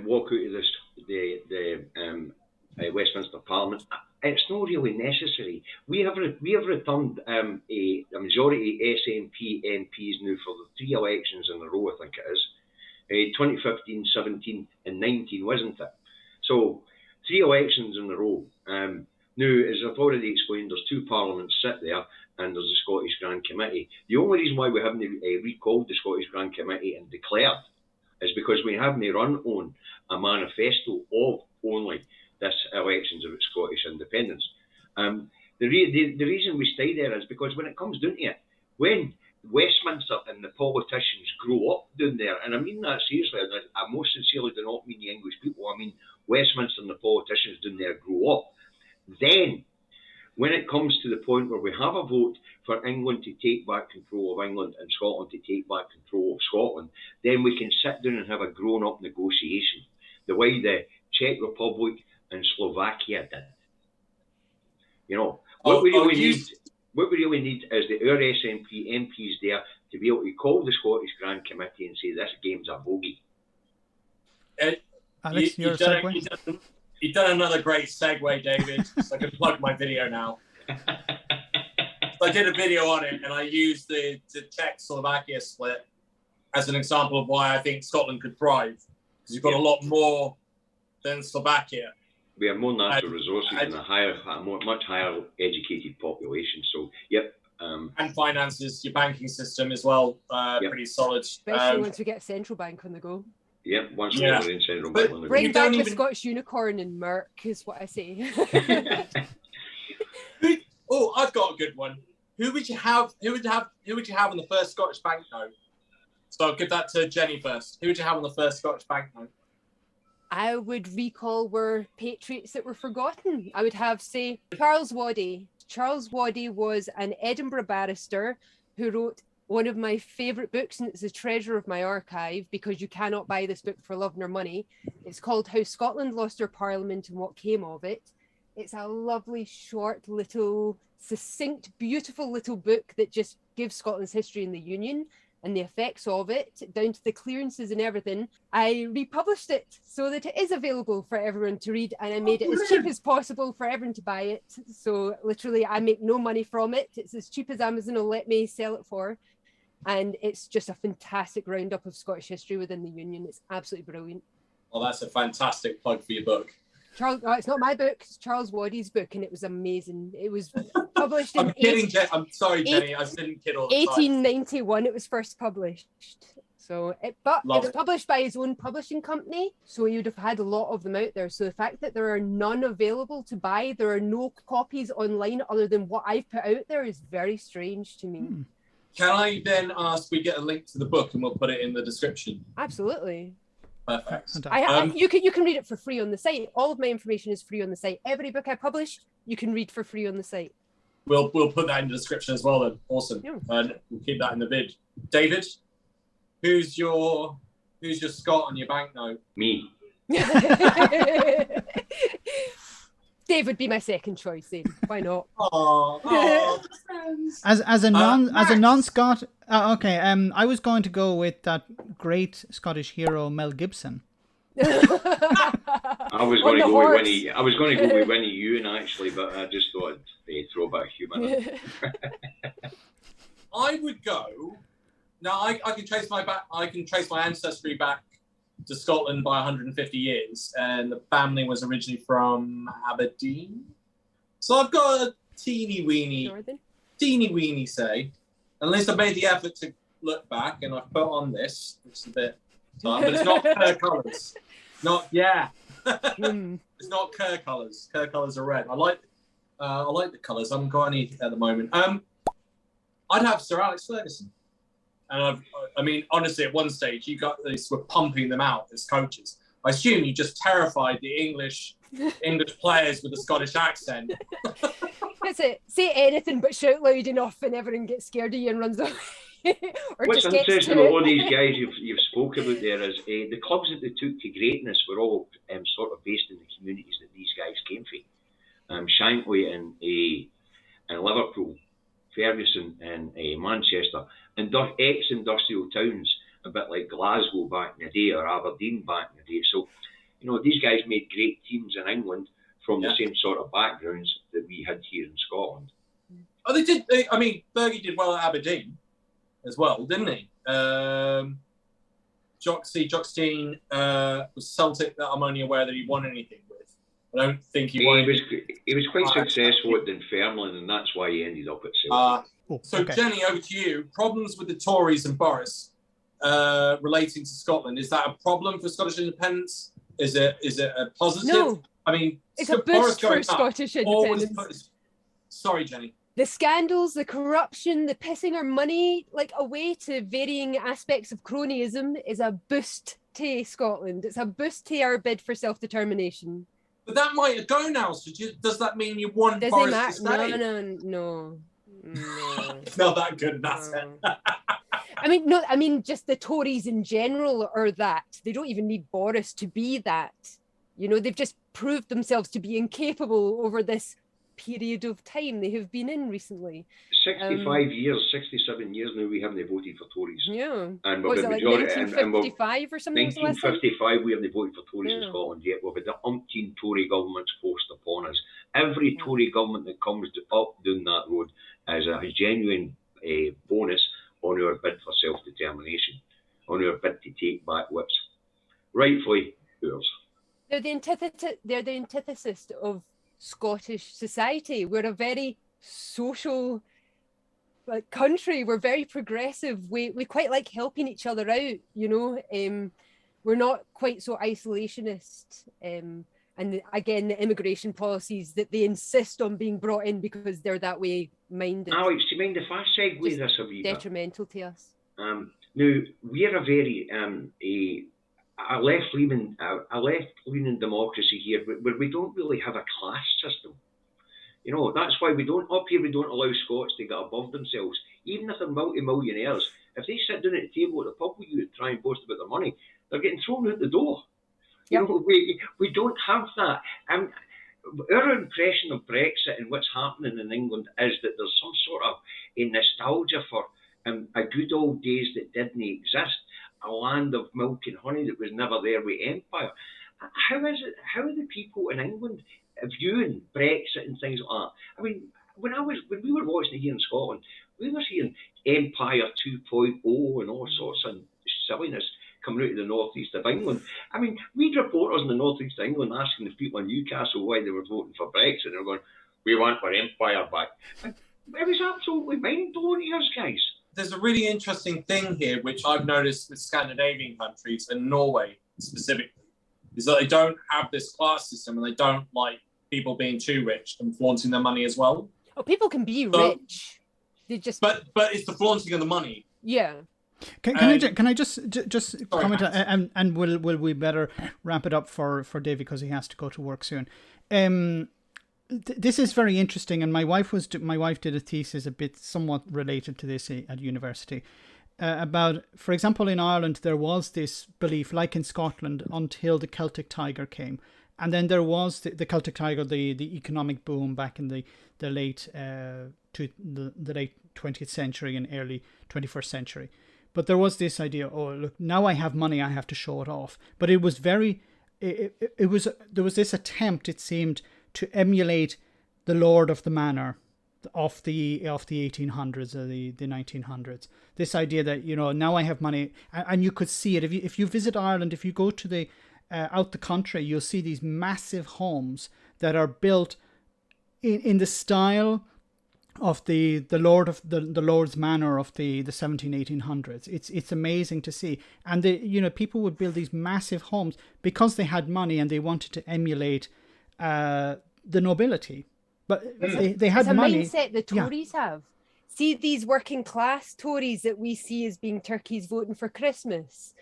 walk out of this the Westminster Parliament? It's not really necessary. We have returned a majority SNP MPs now for the 3 elections in a row, I think it is. 2015, 17 and 19, wasn't it? So 3 elections in a row. Now, as I've already explained, there's 2 parliaments sit there and there's the Scottish Grand Committee. The only reason why we haven't recalled the Scottish Grand Committee and declared is because we haven't run on a manifesto of only this elections of Scottish independence. The reason we stay there is because when it comes down to it, when Westminster and the politicians grow up down there, and I mean that seriously, and I most sincerely do not mean the English people, I mean Westminster and the politicians down there grow up, then when it comes to the point where we have a vote for England to take back control of England and Scotland to take back control of Scotland, then we can sit down and have a grown-up negotiation, the way the Czech Republic and Slovakia did. You know, what we really need is our SNP MPs there to be able to call the Scottish Grand Committee and say this game's a bogey. Alex, your segue? You've done another great segue, David, so I can plug my video now. So I did a video on it, and I used the Czech-Slovakia split as an example of why I think Scotland could thrive, because you've got a lot more than Slovakia. We have more natural resources and a much higher educated population. So, yep. And finances, your banking system as well, pretty solid. Especially once we get a central bank on the go. Yep, once we're in central bank on the go. Bring back the Scottish unicorn and Merck is what I say. Oh, I've got a good one. Who would you have on the first Scottish banknote? So I'll give that to Jenny first. Who would you have on the first Scottish banknote? I would recall were patriots that were forgotten. I would have, say, Charles Waddy. Charles Waddy was an Edinburgh barrister who wrote one of my favourite books, and it's the treasure of my archive because you cannot buy this book for love nor money. It's called How Scotland Lost Her Parliament and What Came of It. It's a lovely, short, little, succinct, beautiful little book that just gives Scotland's history in the Union and the effects of it, down to the clearances and everything. I republished it so that it is available for everyone to read, and I made it as cheap as possible for everyone to buy it. So literally, I make no money from it. It's as cheap as Amazon will let me sell it for. And it's just a fantastic roundup of Scottish history within the Union. It's absolutely brilliant. Well, that's a fantastic plug for your book. Charles, it's not my book, it's Charles Waddy's book, and it was amazing. It was published in... I'm sorry, Jenny, I didn't kid all the 1891 it was first published. So, it was published by his own publishing company, so he would have had a lot of them out there. So the fact that there are none available to buy, there are no copies online other than what I've put out there is very strange to me. Can I then ask we get a link to the book and we'll put it in the description? Absolutely. Perfect. You can read it for free on the site. All of my information is free on the site. Every book I publish, you can read for free on the site. We'll put that in the description as well then. Awesome. Yeah. And we'll keep that in the vid. David, who's your Scot on your banknote? Me. Dave would be my second choice then. Why not? As a non-Scot, okay. I was going to go with that great Scottish hero Mel Gibson. I was going to go with Winnie Ewan actually, but I just thought they'd throw back human. I would go. Now I can trace my ancestry back to Scotland by 150 years, and the family was originally from Aberdeen. So I've got a teeny weeny say. At least I made the effort to look back, and I've put on this. It's a bit time, but it's not Kerr colours. It's not Kerr colours. Kerr colours are red. I like the colours. I haven't got any at the moment. I'd have Sir Alex Ferguson. And I mean, honestly, at one stage, you guys were pumping them out as coaches. I assume you just terrified the English players with a Scottish accent. That's it. Say anything but shout loud enough and everyone gets scared of you and runs away. What's interesting about all these guys you've spoke about there is the clubs that they took to greatness were all sort of based in the communities that these guys came from. Shankly and Liverpool, Ferguson and Manchester, and ex-industrial towns, a bit like Glasgow back in the day or Aberdeen back in the day. So, these guys made great teams in England from the same sort of backgrounds that we had here in Scotland. Oh, they did. Fergie did well at Aberdeen as well, didn't he? Jockstein was Celtic that I'm only aware that he won anything with. I don't think he won. He was quite successful at Dunfermline, and that's why he ended up at Celtic. So, Jenny, over to you. Problems with the Tories and Boris relating to Scotland. Is that a problem for Scottish independence? Is it a positive? No. I mean, it's a boost for Scottish independence. Sorry, Jenny. The scandals, the corruption, the pissing our money like away to varying aspects of cronyism is a boost to Scotland. It's a boost to our bid for self-determination. But that might go now. So does that mean you want Boris to stay? No. It's not that good, that's it. I mean, just the Tories in general are that. They don't even need Boris to be that. You know, they've just proved themselves to be incapable over this period of time they have been in recently. 65 years, 67 years now we haven't voted for Tories. Yeah. And was it like 1955 or something? 1955 we haven't voted for Tories in Scotland yet. We've had the umpteen Tory governments forced upon us. Every Tory government that comes up down that road is a genuine bonus on our bid for self-determination, on our bid to take back what's rightfully ours. They're the antithesis of Scottish society. We're a very social country. We're very progressive. We quite like helping each other out, you know. We're not quite so isolationist. And again, the immigration policies that they insist on being brought in because they're that way minded. Alex, do you mind if I segue this a wee bit? Detrimental to us. Now, we're a very a left-leaning democracy here, where we don't really have a class system. You know, that's why we don't allow Scots to get above themselves. Even if they're multi-millionaires, if they sit down at the table at the pub with you and try and boast about their money, they're getting thrown out the door. Yep. You know, we don't have that. Our impression of Brexit and what's happening in England is that there's some sort of a nostalgia for a good old days that didn't exist, a land of milk and honey that was never there with empire. How are the people in England viewing Brexit and things like that? I mean, when we were watching it here in Scotland, we were seeing Empire 2.0 and all sorts of silliness coming out of the northeast of England. I mean, we'd reporters in the northeast of England asking the people in Newcastle why they were voting for Brexit, and they're going, "We want our empire back." It was absolutely mind-blowing to us, guys. There's a really interesting thing here, which I've noticed with Scandinavian countries and Norway specifically, is that they don't have this class system and they don't like people being too rich and flaunting their money as well. Oh, people can be rich. They just. But it's the flaunting of the money. Yeah. Can I just comment, and will we better wrap it up for David because he has to go to work soon. This is very interesting, and my wife did a thesis a bit somewhat related to this at university about, for example, in Ireland there was this belief, like in Scotland, until the Celtic Tiger came, and then there was the Celtic Tiger, the economic boom back in the late 20th century and early 21st century. But there was this idea, oh look, now I have money, I have to show it off. But it was there was this attempt, it seemed, to emulate the Lord of the Manor of the 1800s or the 1900s. This idea that, you know, now I have money, and you could see it if you visit Ireland. If you go to the out the country, you'll see these massive homes that are built in the style of the Lord's Manor of the 1800s. It's amazing to see, and people would build these massive homes because they had money and they wanted to emulate the nobility, but they had money. It's a mindset the Tories have. See these working class Tories that we see as being turkeys voting for Christmas.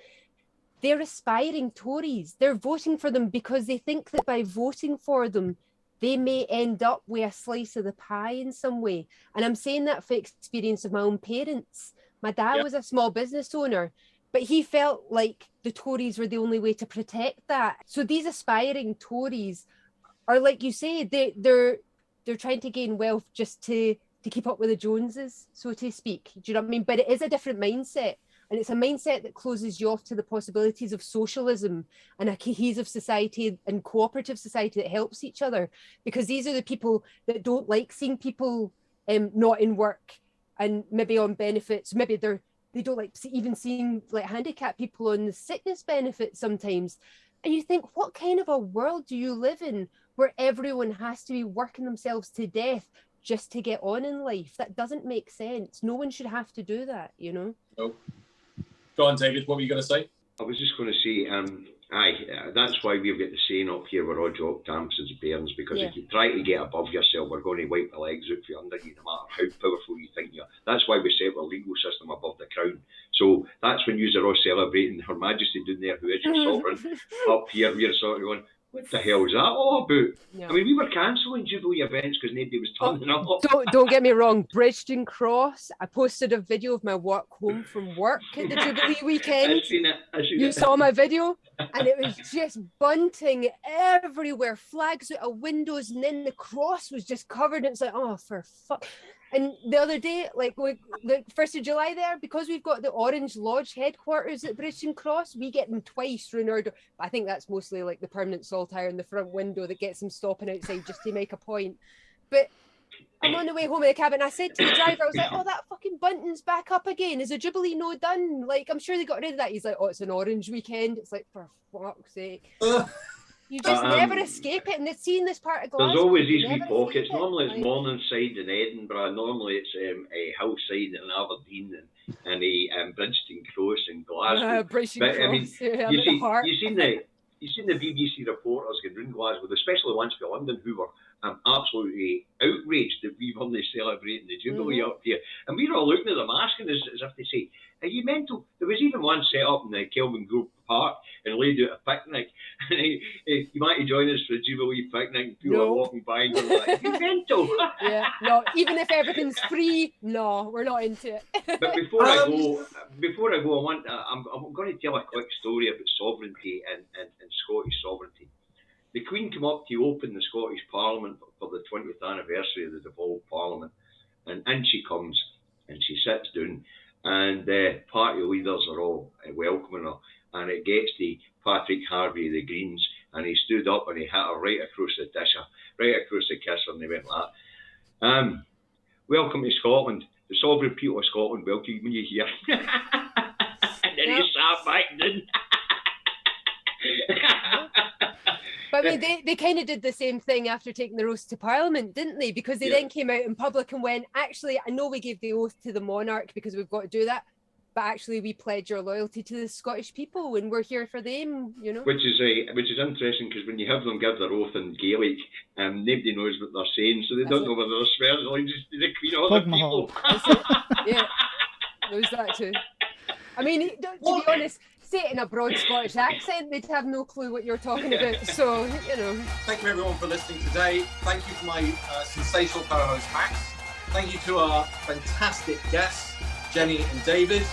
They're aspiring Tories. They're voting for them because they think that by voting for them, they may end up with a slice of the pie in some way. And I'm saying that for experience of my own parents. My dad was a small business owner, but he felt like the Tories were the only way to protect that. So these aspiring Tories are, like you say, they're trying to gain wealth just to keep up with the Joneses, so to speak. Do you know what I mean? But it is a different mindset. And it's a mindset that closes you off to the possibilities of socialism and a cohesive society and cooperative society that helps each other. Because these are the people that don't like seeing people not in work and maybe on benefits. Maybe they're They don't like even seeing like handicapped people on the sickness benefit sometimes. And you think, what kind of a world do you live in where everyone has to be working themselves to death just to get on in life? That doesn't make sense. No one should have to do that, you know? No. Go on, David, what were you going to say? I was just going to say, that's why we've got the saying up here, we're all jock tamps as bairns, because if you try to get above yourself, we're going to wipe the legs out from under you, no matter how powerful you think you are. That's why we set our legal system above the crown. So that's when you are all celebrating Her Majesty down there, who is your sovereign. Up here, we're sort of going, what the hell is that all about? Yeah. I mean, we were cancelling Jubilee events because nobody was turning up. Don't get me wrong, Bridgeton Cross. I posted a video of my walk home from work at the Jubilee weekend. I've seen it. You saw my video? And it was just bunting everywhere, flags out of windows, and then the cross was just covered. And it's like, oh, for fuck. And the other day, like the 1st of July there, because we've got the Orange Lodge headquarters at Bridgeton Cross, we get them twice through our door. I think that's mostly like the permanent saltire in the front window that gets them stopping outside just to make a point. But I'm on the way home in the cab and I said to the driver, I was like, oh, that fucking bunting's back up again. Is a Jubilee no done? Like, I'm sure they got rid of that. He's like, oh, it's an orange weekend. It's like, for fuck's sake. You just never escape it, and it's seen this part of Glasgow. There's always these wee pockets. Normally it's Morningside in Edinburgh. Normally it's a Hillside in Aberdeen and a Bridgeton Cross in Glasgow. Bridgeton Cross. I mean, you've seen the BBC reporters going round Glasgow, especially ones for London, who were absolutely outraged that we weren't celebrating the Jubilee up here. And we were all looking at them asking us as if they say, are you mental? There was even one set up in the Kelvin Grove Park and laid out a picnic. And you might join us for a Jubilee picnic and people are walking by and going like, are you mental? Yeah, no, even if everything's free, no, we're not into it. But before I go, I'm going to tell a quick story about sovereignty and Scottish sovereignty. The Queen came up to open the Scottish Parliament for the 20th anniversary of the devolved Parliament. And in she comes and she sits down and the party leaders are all welcoming her. And it gets to Patrick Harvey of the Greens and he stood up and he hit her right across the disher, right across the kisser, and they went like that. Welcome to Scotland. The sovereign people of Scotland welcome you here. And then he sat back down. But I mean, they kind of did the same thing after taking the oath to Parliament, didn't they? Because they then came out in public and went, actually, I know we gave the oath to the monarch because we've got to do that, but actually we pledge our loyalty to the Scottish people and we're here for them, you know. Which is interesting because when you have them give their oath in Gaelic, nobody knows what they're saying, so they don't know whether they're swearing or just the Queen or other people. Yeah, there's that too. I mean, to be honest, say it in a broad Scottish accent, they'd have no clue what you're talking about. So, you know. Thank you everyone for listening today. Thank you to my sensational co-host Max. Thank you to our fantastic guests, Jenny and David.